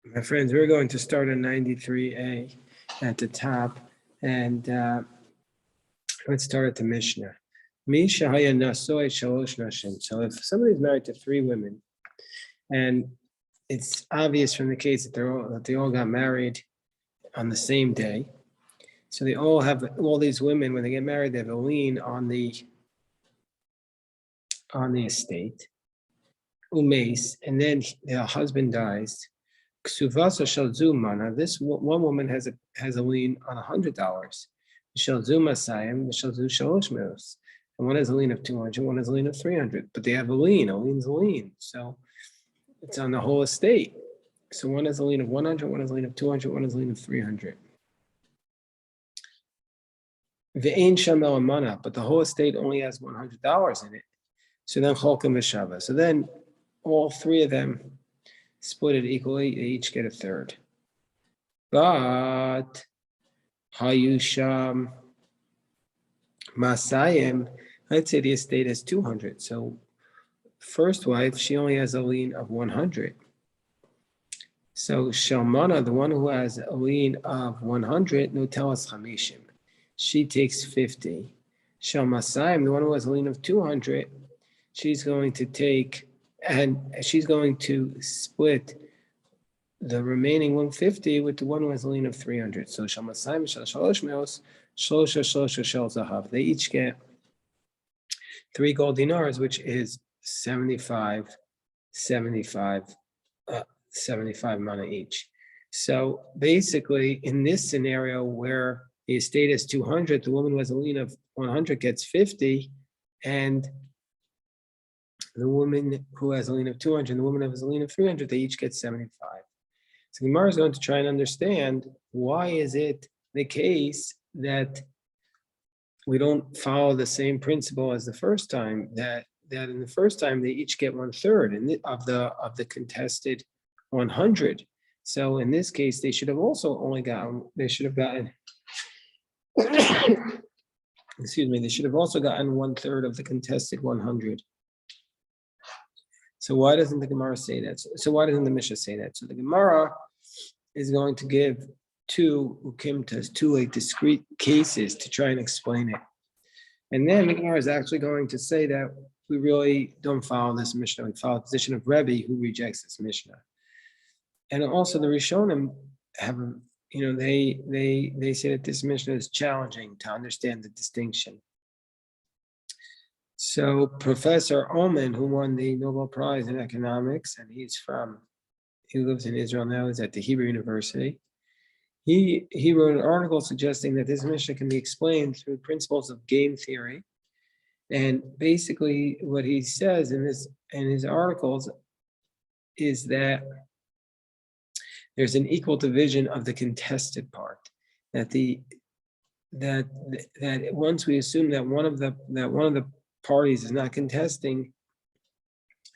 My friends, we're going to start on 93a at the top, and let's start at the Mishnah. So if somebody's married to three women, and it's obvious from the case that they all got married on the same day, so they all these women, when they get married, they have a lien on the estate, umes, and then their husband dies. Kesubos shel zuma. Now, this one woman has a lien on $100. Shel zuma sayim, shel zu shalosh meos. And one has a lien of 200, one has a lien of 300. But they have a lien. A lien's a lien, so it's on the whole estate. So one has a lien of 100, one has a lien of 200, one has a lien of 300. Ve'ein shamel amana, but the whole estate only has $100 in it. So then cholkim v'shava. So then all three of them split it equally, they each get a third. But Hayusham Masayim, let's say the estate has 200. So first wife, she only has a lien of 100. So Shalmana, the one who has a lien of 100, no telas chamishim. She takes 50. Shalmasayim, the one who has a lien of 200, she's going to take, and she's going to split the remaining 150 with the one who has a lien of 300. So Shamasayim Shalosh Meos, Shlosha Shel Zahav. They each get 3 gold dinars, which is 75 mana each. So basically, in this scenario where the estate is 200, the woman who has a lien of 100 gets 50, and the woman who has a lien of 200 and the woman who has a lien of 300, they each get 75. So Gemara is going to try and understand, why is it the case that we don't follow the same principle as the first time, that in the first time they each get 1/3 of the contested 100. So in this case, they should have gotten excuse me, they should have also gotten 1/3 of the contested 100. So why doesn't the Gemara say that? So why doesn't the Mishnah say that? So the Gemara is going to give two ukimtas, two discrete cases to try and explain it. And then the Gemara is actually going to say that we really don't follow this Mishnah. We follow the position of Rebbe, who rejects this Mishnah. And also the Rishonim have, they say that this Mishnah is challenging to understand the distinction. So Professor Oman, who won the Nobel Prize in Economics, and he lives in Israel now, is at the Hebrew University. He wrote an article suggesting that this Mishnah can be explained through principles of game theory. And basically what he says in his articles is that there's an equal division of the contested part. That once we assume that one of the parties is not contesting,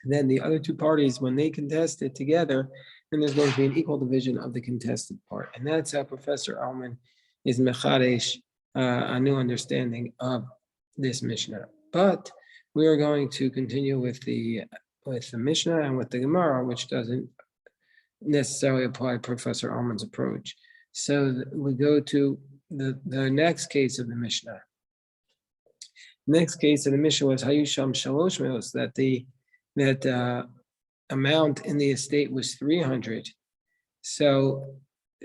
then the other two parties, when they contest it together, then there's going to be an equal division of the contested part. And that's how Professor Alman is mechadesh a new understanding of this Mishnah. But we are going to continue with the Mishnah and with the Gemara, which doesn't necessarily apply Professor Alman's approach. So we go to the next case of the Mishnah. Next case of the Mishnah was Hayusham Shalosh Meos, that the amount in the estate was 300. So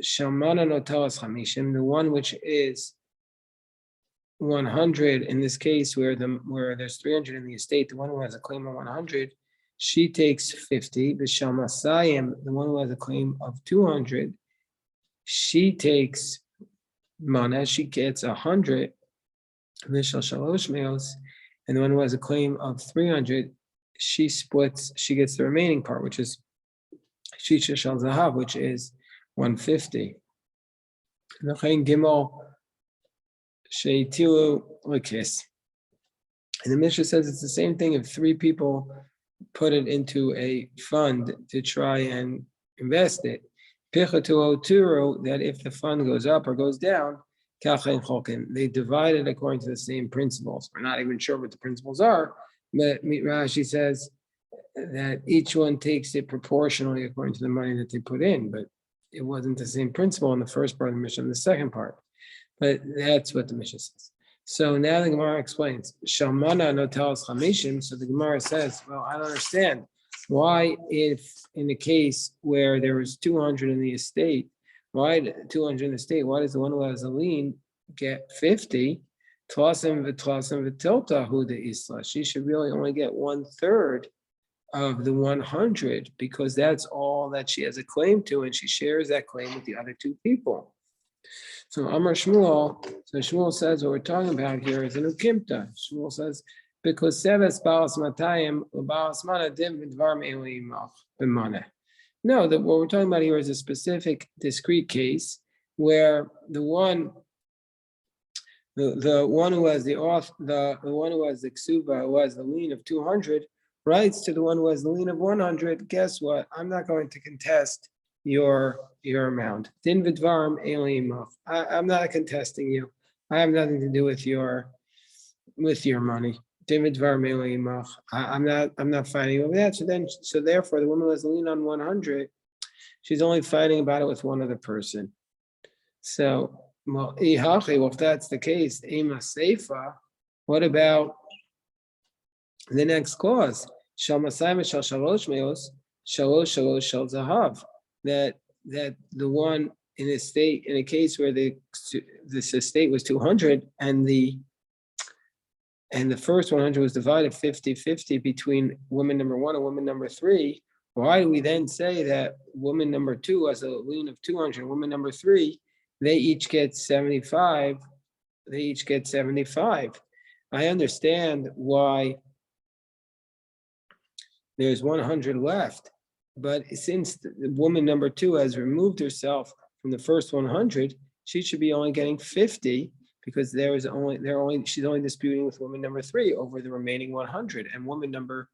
Shamana Notalas Chamishim, the one which is 100 in this case, where there's 300 in the estate, the one who has a claim of 100, she takes 50. The Shamasayim, the one who has a claim of 200, she takes mana, she gets 100. Vishal Shalosh Meos, and the one who has a claim of 300, she gets the remaining part, which is Shisha Shal Zahav, which is 150. Gimel Sheitilu Lekis. And the Mishnah says it's the same thing if three people put it into a fund to try and invest it. Pichatu Oturu, that if the fund goes up or goes down, they divide it according to the same principles. We're not even sure what the principles are, but Rashi says that each one takes it proportionally according to the money that they put in, but it wasn't the same principle in the first part of the Mishnah, in the second part. But that's what the Mishnah says. So now the Gemara explains, Shalmana no tells Chamishim. So the Gemara says, well, I don't understand why, if in the case where there was 200 in the estate, why 200 in the estate, why does the one who has a lien get 50? Tlasim v'tilta hu de isla. She should really only get 1/3 of the 100 because that's all that she has a claim to, and she shares that claim with the other two people. So Amar Shmuel, so Shmuel says what we're talking about here is an ukimta. Shmuel says, because seves balas matayim balas mana dim v'dvar me'elimach b'maneh. No, what we're talking about here is a specific discrete case where the one who has the one who has the ksuba, who has the lien of 200, writes to the one who has the lien of 100. Guess what? I'm not going to contest your amount. Din v'dvarim elimach. I'm not contesting you. I have nothing to do with your money. Din v'dvarim elimach. I'm not fighting over that. So therefore, the woman who has the lien on 100, she's only fighting about it with one other person. So, well, if that's the case, ema seifa. What about the next clause? Shalmasayim shal shalosh meos shalosh shal zahav. That the one in a case where this estate was 200 and the first 100 was divided 50-50 between woman number 1 and woman number 3. Why do we then say that woman number 2 has a lien of 200, woman number 3, they each get 75? They each get 75. I understand why there's 100 left. But since the woman number 2 has removed herself from the first 100, she should be only getting 50 because she's only disputing with woman number 3 over the remaining 100, and woman number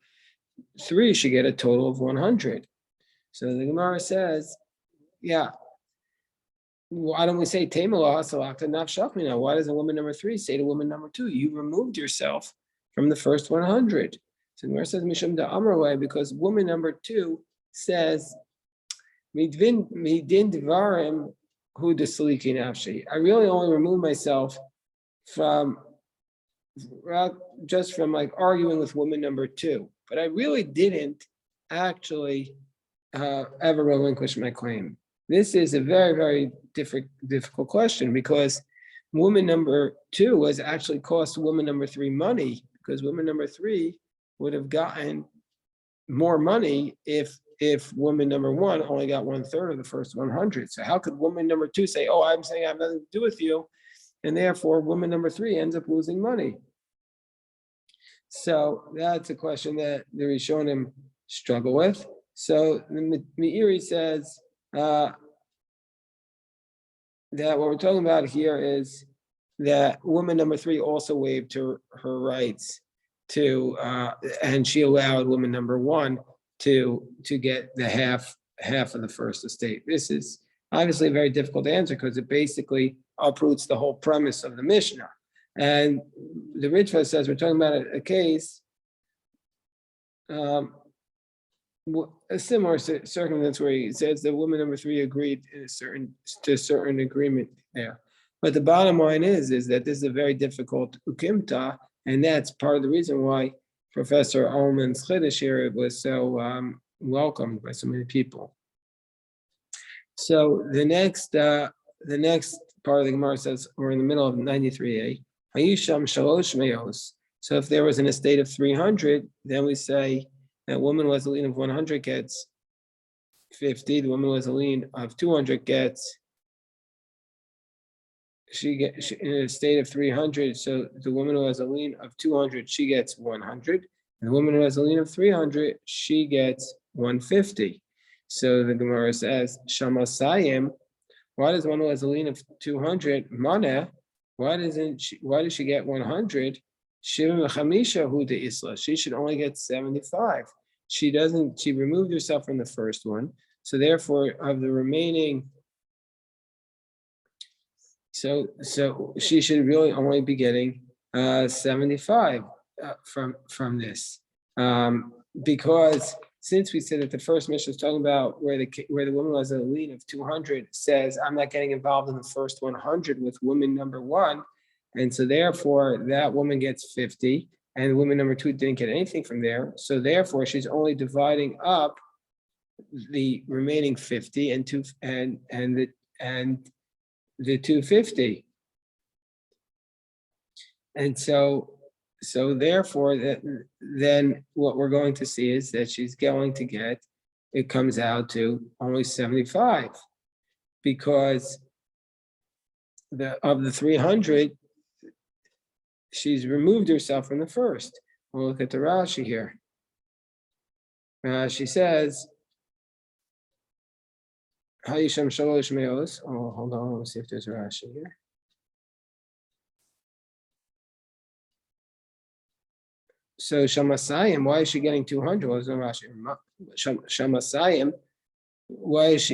3 should get a total of 100. So the Gemara says, yeah, why don't we say Temela Hasalakta Nafshachmina? Why doesn't woman number 3 say to woman number 2, you removed yourself from the first 100? So the Gemara says Mishum da Amrway, because woman number 2 says, I really only remove myself from like arguing with woman number 2, but I really didn't actually ever relinquish my claim. This is a very, very difficult question because woman number 2 was actually cost woman number 3 money, because woman number 3 would have gotten more money if woman number 1 only got 1/3 of the first 100. So how could woman number 2 say, oh, I'm saying I have nothing to do with you, and therefore woman number 3 ends up losing money? So that's a question that the Rishonim struggle with. So the Meiri says that what we're talking about here is that woman number 3 also waived her rights to, and she allowed woman number 1 to get the half of the first estate. This is obviously a very difficult to answer because it basically uproots the whole premise of the Mishnah. And the Ritva says we're talking about a case, a similar circumstance where he says that woman number 3 agreed to a certain agreement there. But the bottom line is that this is a very difficult ukimta, and that's part of the reason why Professor Ullman's Chiddush here was so welcomed by so many people. So the next part of the Gemara says, we're in the middle of 93a. Hayisham shalosh meos. So if there was an estate of 300, then we say that woman who has a lien of 100 gets 50. The woman who has a lien of 200 gets. In a state of 300, so the woman who has a lien of 200, she gets 100. And the woman who has a lien of 300, she gets 150. So the Gemara says, Shamasayim, why does one who has a lien of 200, Mana, why does she get 100? Shivim Chamisha hu de Isla. She should only get 75. She removed herself from the first one. So therefore, of the remaining, so she should really only be getting 75 from this. because since we said that the first mission is talking about where the woman was a lien of 200, says I'm not getting involved in the first 100 with woman number one, and so therefore that woman gets 50, and woman number two didn't get anything from there. So therefore, she's only dividing up the remaining 50 and the 250. And so therefore, then what we're going to see is that she's going to get, it comes out to only 75, because of the 300, she's removed herself from the first. We'll look at the Rashi here. She says, Hayisham Shalosh Meos. Oh, hold on, let me see if there's a Rashi here. So Shamasayim, why is she getting 200? Well, there's no Rashi. Shamasayim, why is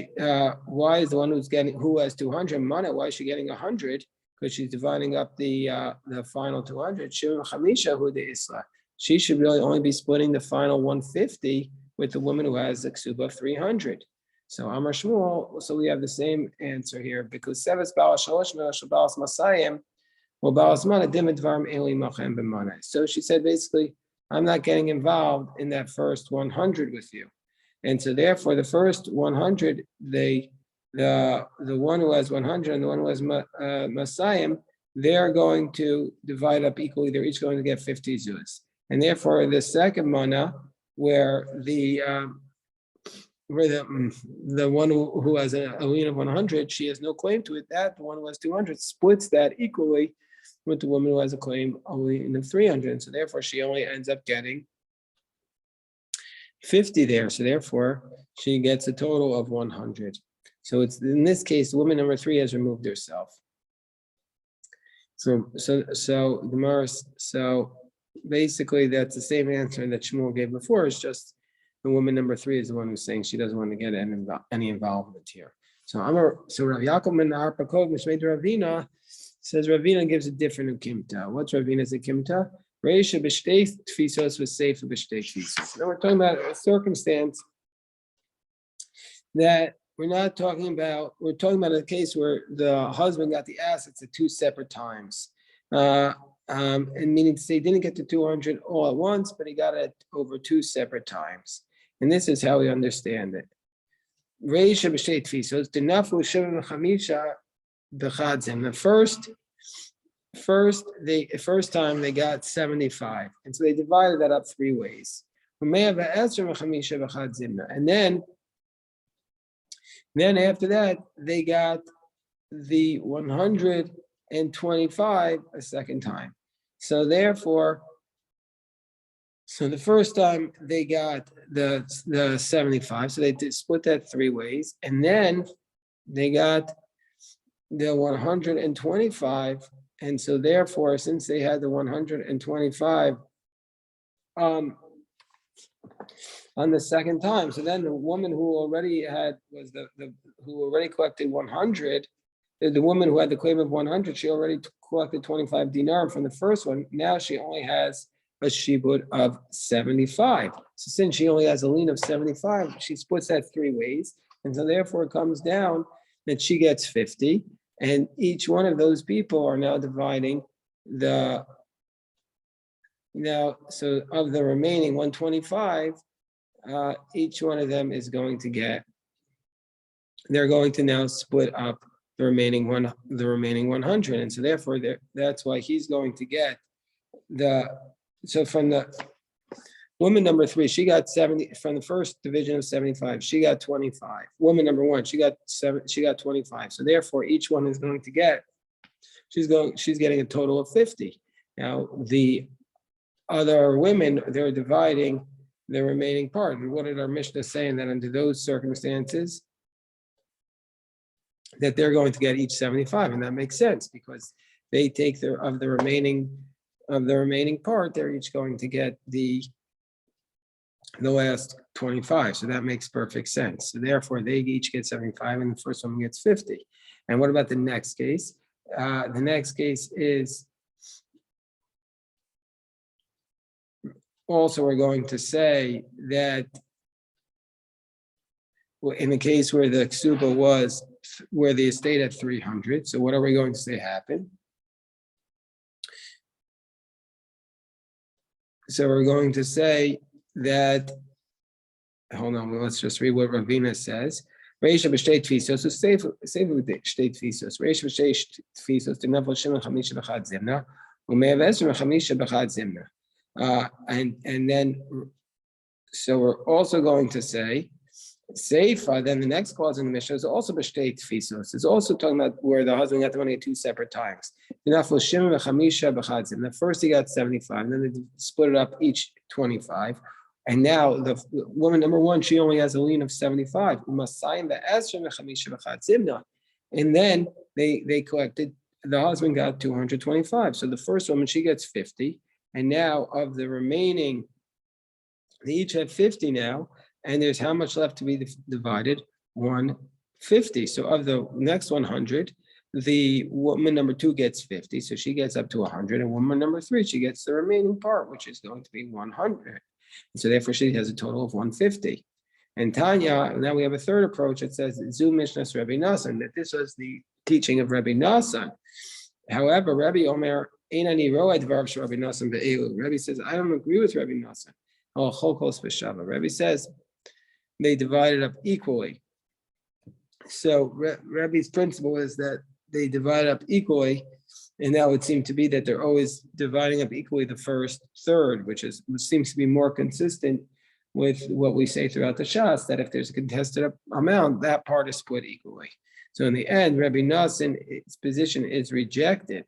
the one who has 200 mana? Why is she getting 100? Because she's dividing up the final 200. She should really only be splitting the final 150 with the woman who has the ksuba of 300. So Amar Shmuel, so we have the same answer here, because Seves Balas Shalosh Balas Masayim. So she said, basically, I'm not getting involved in that first 100 with you. And so therefore, the first 100, the one who has 100 and the one who has Masayim, they're going to divide up equally. They're each going to get 50 zuz. And therefore, the second mana, where the one who has a lien of 100, she has no claim to it. That the one who has 200 splits that equally with the woman who has a claim only in the 300. And so therefore, she only ends up getting 50 there. So therefore, she gets a total of 100. So it's in this case, woman number 3 has removed herself. So basically, that's the same answer that Shmuel gave before. It's just the woman number 3 is the one who's saying she doesn't want to get any involvement here. So Rav Yaakov ben Arpakov Mishmei Ravina says Ravina gives a different ukimta. What's Ravina's ukimta? Reisha b'shtei tfisos v'seifa b'shtei tfisos. Now we're talking about a circumstance that we're talking about a case where the husband got the assets at 2 separate times. And meaning to say he didn't get the 200 all at once, but he got it over 2 separate times. And this is how we understand it. Reisha b'shtei tfisos, d'nafu sheva v'chamisha b'chadzim. The first time they got 75, and so they divided that up 3 ways. And then after that they got the 125 a second time. So therefore, the first time they got the 75, so they split that 3 ways, and then they got the 125, and so therefore, since they had the 125 on the second time, so then the woman who already collected 100, the woman who had the claim of 100, she already collected 25 dinar from the first one. Now she only has a shibud of 75. So since she only has a lien of 75, she splits that 3 ways, and so therefore it comes down that she gets 50. And each one of those people are now dividing so of the remaining 125, each one of them is going to get, they're going to now split up the remaining 100. And so therefore, that's why he's going to get so from the woman number 3, she got 70 from the first division of 75. She got 25. Woman number 1, she got 25. So therefore, each one is going to get. She's getting a total of 50. Now the other women, they're dividing the remaining part. And what did our Mishnah say? And that under those circumstances, that they're going to get each 75, and that makes sense because they take the remaining part. They're each going to get the last 25. So that makes perfect sense. So therefore, they each get 75 and the first one gets 50. And what about the next case? The next case is also we're going to say that in the case where the ksuba was, where the estate at 300, so what are we going to say happened? So we're going to say that, hold on, let's just read what Ravina says. Reisha b'shtei tfisos, so save with the shtei tfisos. Reisha b'shtei tfisos, the nafal shimon chamisha b'chad zimna, u'me'avesrim chamisha b'chad zimna. And then, so we're also going to say, Seifa, then the next clause in the Mishnah is also b'shtei tfisos. It's also talking about where the husband got the money at two separate times. The first he got 75, and then they split it up each 25. And now the woman number one, she only has a lien of 75. We must sign the esrim v'chamisha b'chad zimna. And then they collected, the husband got 225. So the first woman, she gets 50. And now of the remaining, they each have 50 now. And there's how much left to be divided? 150. So of the next 100, the woman number two gets 50. So she gets up to 100. And woman number three, she gets the remaining part, which is going to be 100. And so therefore she has a total of 150. And Tanya, now we have a third approach. It says, Zu Mishnas Rabbi Nassan, that this was the teaching of Rabbi Nassan. However, Rabbi Omer, Einani Roed Dvarav Rabbi Nassan Be'elu. Rabbi says, I don't agree with Rabbi Nassan. Oh, Cholkos B'Shava. Rabbi says, they divide it up equally. So Rabbi's principle is that they divide up equally, and that would seem to be that they're always dividing up equally the first third, which seems to be more consistent with what we say throughout the Shas, that if there's a contested amount, that part is split equally. So in the end, Rabbi Nassan's position is rejected,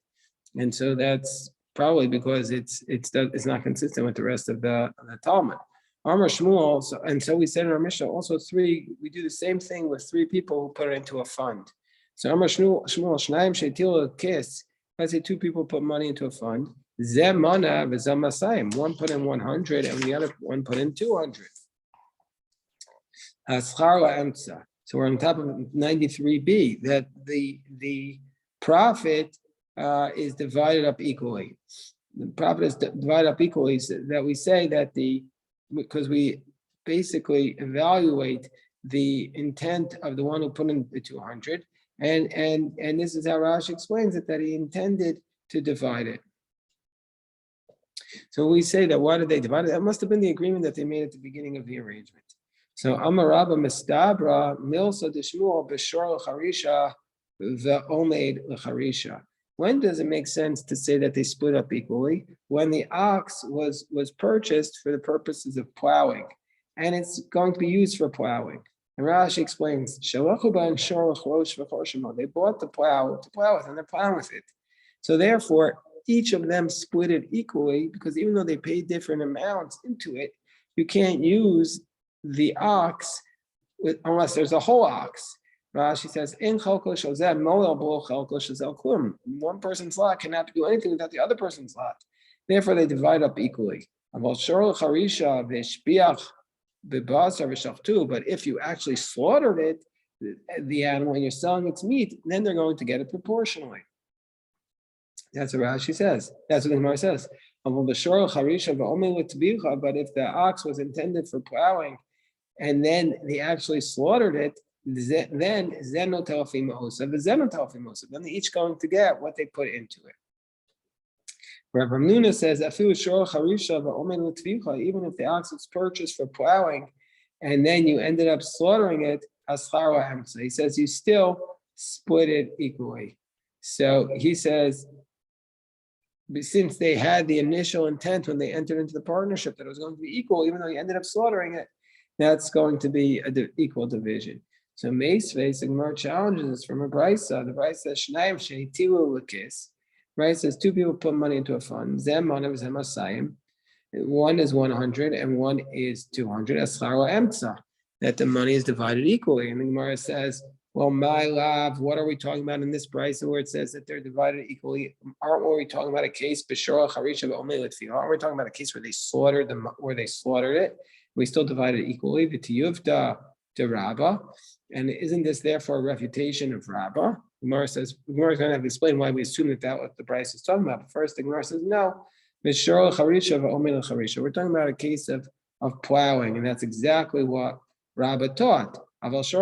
and so that's probably because it's not consistent with the rest of the Talmud. Amar Shmuel, so we said in our Mishnah also we do the same thing with three people who put it into a fund. So Amar Shmuel, Shnayim Shetil Kis, let's say two people put money into a fund. Zemana v'zamasayim, one put in 100 and the other one put in 200. So we're on top of 93b, that the profit is divided up equally. The profit is divided up equally, so that we say that because we basically evaluate the intent of the one who put in the 200, and this is how Rashi explains it, that he intended to divide it. So we say that why did they divide it? That must have been the agreement that they made at the beginning of the arrangement. So Amar Rabba Mistabra Milsa Deshmuel B'Shor L'Charisha V'Omeid L'Charisha. When does it make sense to say that they split up equally? When the ox was purchased for the purposes of plowing, and it's going to be used for plowing. And Rashi explains, they bought the plow to plow with, and they're plowing with it. So therefore, each of them split it equally, because even though they paid different amounts into it, you can't use the ox unless there's a whole ox. Rashi says, one person's lot cannot do anything without the other person's lot. Therefore, they divide up equally. But if you actually slaughtered it, the animal, and you're selling its meat, then they're going to get it proportionally. That's what Rashi says. That's what the Gemara says. But if the ox was intended for plowing, and then they actually slaughtered it, then they're each going to get what they put into it. Rav Nuna says, even if the ox was purchased for plowing, and then you ended up slaughtering it, he says you still split it equally. So he says, since they had the initial intent when they entered into the partnership that it was going to be equal, even though you ended up slaughtering it, that's going to be an equal division. So Meisveis, the Gemara challenges us from a Brisa. The Brisa says, Shnayim she'itilu l'kis. Brisa says two people put money into a fund. Zem manav zem asayim. One is 100 and one is 200. Aschar emtza. That the money is divided equally. And the Gemara says, well, my love, what are we talking about in this Brisa where it says that they're divided equally? Aren't we talking about a case b'shora charisha v'omei l'tfilah? Aren't we talking about a case where they slaughtered it? We still divide it equally. V'tiyuvda de Rabbah. And isn't this therefore a refutation of Rabbah? Gemara is going to have to explain why we assume that what the Brisa is talking about. But first, the Gemara says, no, We're talking about a case of plowing, and that's exactly what Rabbah taught. But if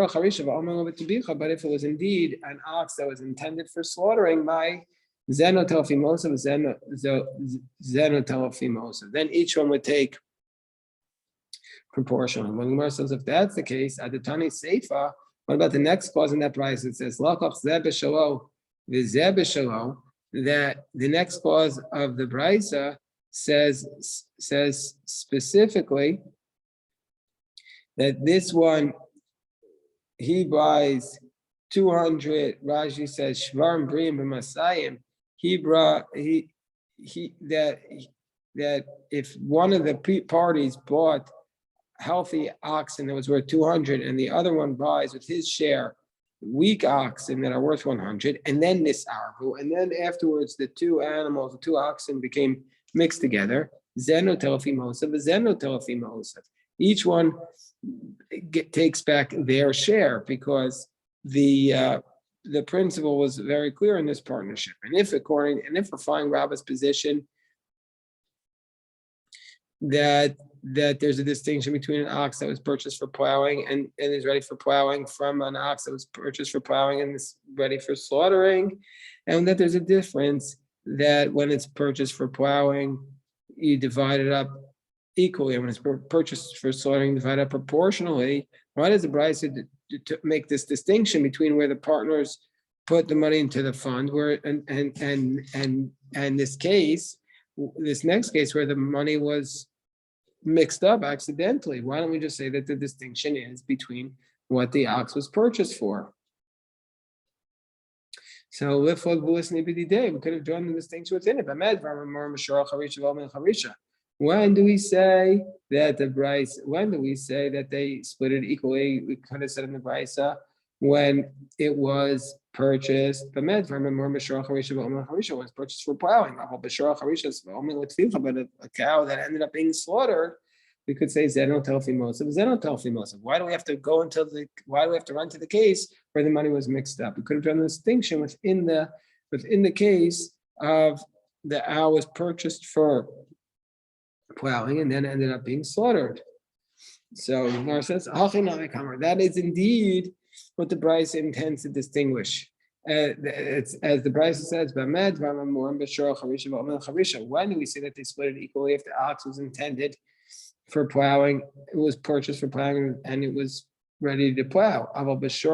it was indeed an ox that was intended for slaughtering, then each one would take proportionally. When the Gemara says if that's the case, at the Tani Seifa, what about the next clause in that price? It says that the next clause of the Brisa says specifically that this one he buys 200. Rashi says shvarim brim b'masayim. That if one of the parties bought healthy oxen that was worth 200, and the other one buys with his share weak oxen that are worth 100, and then this arvu, and then afterwards the two oxen became mixed together. Each one takes back their share because the principle was very clear in this partnership. And if we're following Rabbah's position that there's a distinction between an ox that was purchased for plowing and is ready for plowing from an ox that was purchased for plowing and is ready for slaughtering, and that there's a difference that when it's purchased for plowing, you divide it up equally, and when it's purchased for slaughtering, you divide it up proportionally. Why does the Brisa to make this distinction between where the partners put the money into the fund, where and this next case where the money was mixed up accidentally? Why don't we just say that the distinction is between what the ox was purchased for? So we could have drawn the distinction within it. When do we say that when do we say that they split it equally? We could have said in the Brisa when it was purchased. But a cow that ended up being slaughtered, we could say Zeno Telfi Mosef. Why do we have to run to the case where the money was mixed up? We could have done the distinction within the case of the owl was purchased for plowing and then ended up being slaughtered. So Gemara says, that is indeed what the Brisa intends to distinguish. It's as the Brisa says, when do we say that they split it equally if the ox was intended for plowing, it was purchased for plowing, and it was ready to plow? But if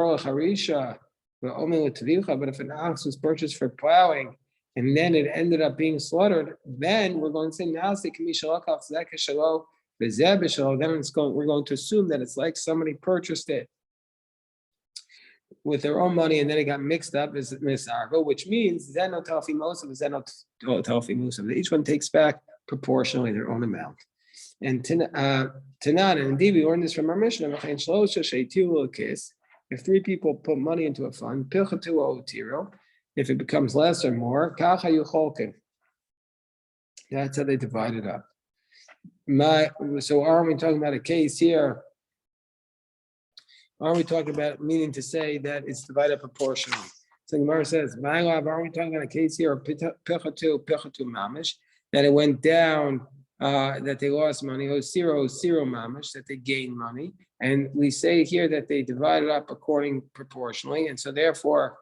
an ox was purchased for plowing and then it ended up being slaughtered, then we're going to say then we're going to assume that it's like somebody purchased it with their own money and then it got mixed up as misargo, which means each one takes back proportionally their own amount. And Tanan, and indeed we learned this from our Mishnah. If three people put money into a fund, if it becomes less or more, that's how they divide it up. So aren't we talking about a case here? Aren't we talking about meaning to say that it's divided up proportionally? So Gemara says, aren't we talking about a case here of pichatu mamish, that it went down, that they lost money, zero mamish, that they gained money, and we say here that they divided up proportionally, and so therefore,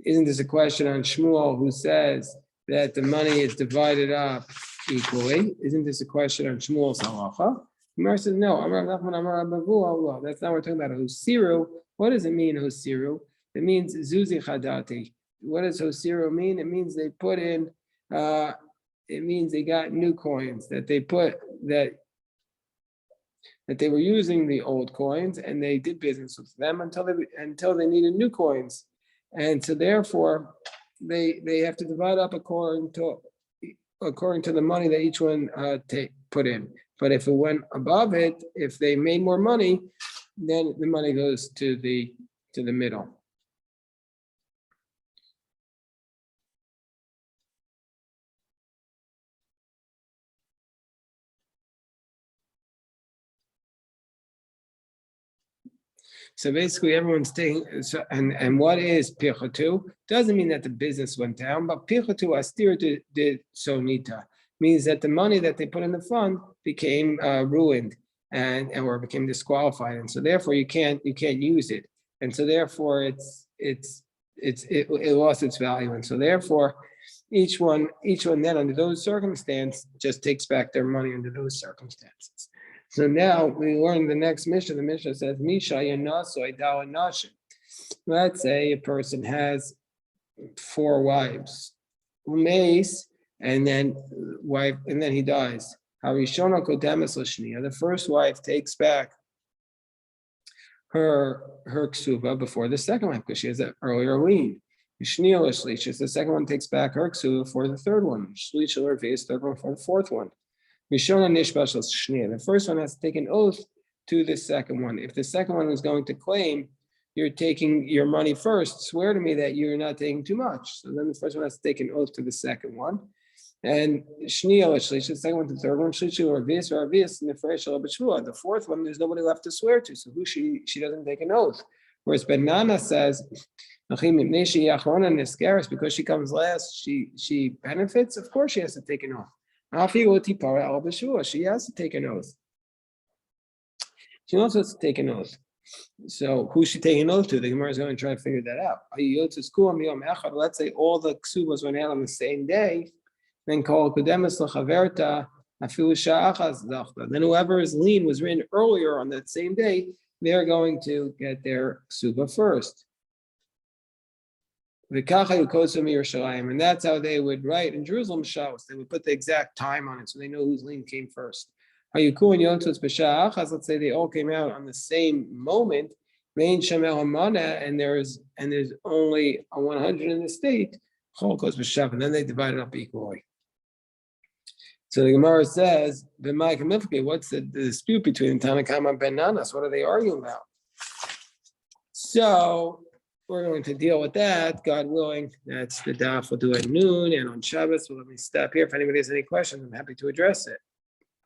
isn't this a question on Shmuel who says that the money is divided up equally? Isn't this a question on Shmuel's halacha? Gemara says no. That's not what we're talking about. Hosiru. What does it mean, Hosiru? It means zuzi chadati. What does Hosiru mean? It means they put in. It means they got new coins that they put that they were using the old coins and they did business with them until they needed new coins, and so therefore they have to divide up according to the money that each one put in. But if it went above it, if they made more money, then the money goes to the middle. So basically, everyone's taking. And what is pichatu? Doesn't mean that the business went down, but pichatu astir did sonita. means that the money that they put in the fund became ruined and or became disqualified, and so therefore you can't use it, and so therefore it lost its value, and so therefore each one then under those circumstances just takes back their money under those circumstances. So now we learn the next Mishnah. The Mishnah says, Misha Yanasoi Dala Nashim. Let's say a person has 4 wives, Umeis, and then he dies. Harishona Kodemis Lashniya. The first wife takes back her ksuba before the second wife because she has an earlier lien. Shniya Lashlish. The second one takes back her ksuba for the third one. Shlish Lervis, third one for the fourth one. Rishona Nishbash Lashniya. The first one has to take an oath to the second one. If the second one is going to claim, you're taking your money first, swear to me that you're not taking too much. So then the first one has to take an oath to the second one. And Shniya Lashlish, the second one to the third one, Shlish Lervis or Avis, and the B'Shvua. The fourth one, there's nobody left to swear to. So she doesn't take an oath. Whereas Ben Nana says, because she comes last, she benefits. Of course, she has to take an oath. She has to take an oath. She also has to take an oath. So who's she taking an oath to? The Gemara is going to try to figure that out. Let's say all the ksubos went out on the same day. Then call Kodemis L'Chaverta Afilu Sha'achas Zachta. Then whoever's lien was written earlier on that same day, they're going to get their ksuba first. And that's how they would write in Jerusalem Shabbos. They would put the exact time on it so they know whose lien came first. Let's say they all came out on the same moment, and there's only a 100 in the state, and then they divide it up equally. So the Gemara says, what's the dispute between Tanakama and Ben Nanas? What are they arguing about? So we're going to deal with that, God willing. That's the daf we'll do at noon and on Shabbos. So let me stop here. If anybody has any questions, I'm happy to address it.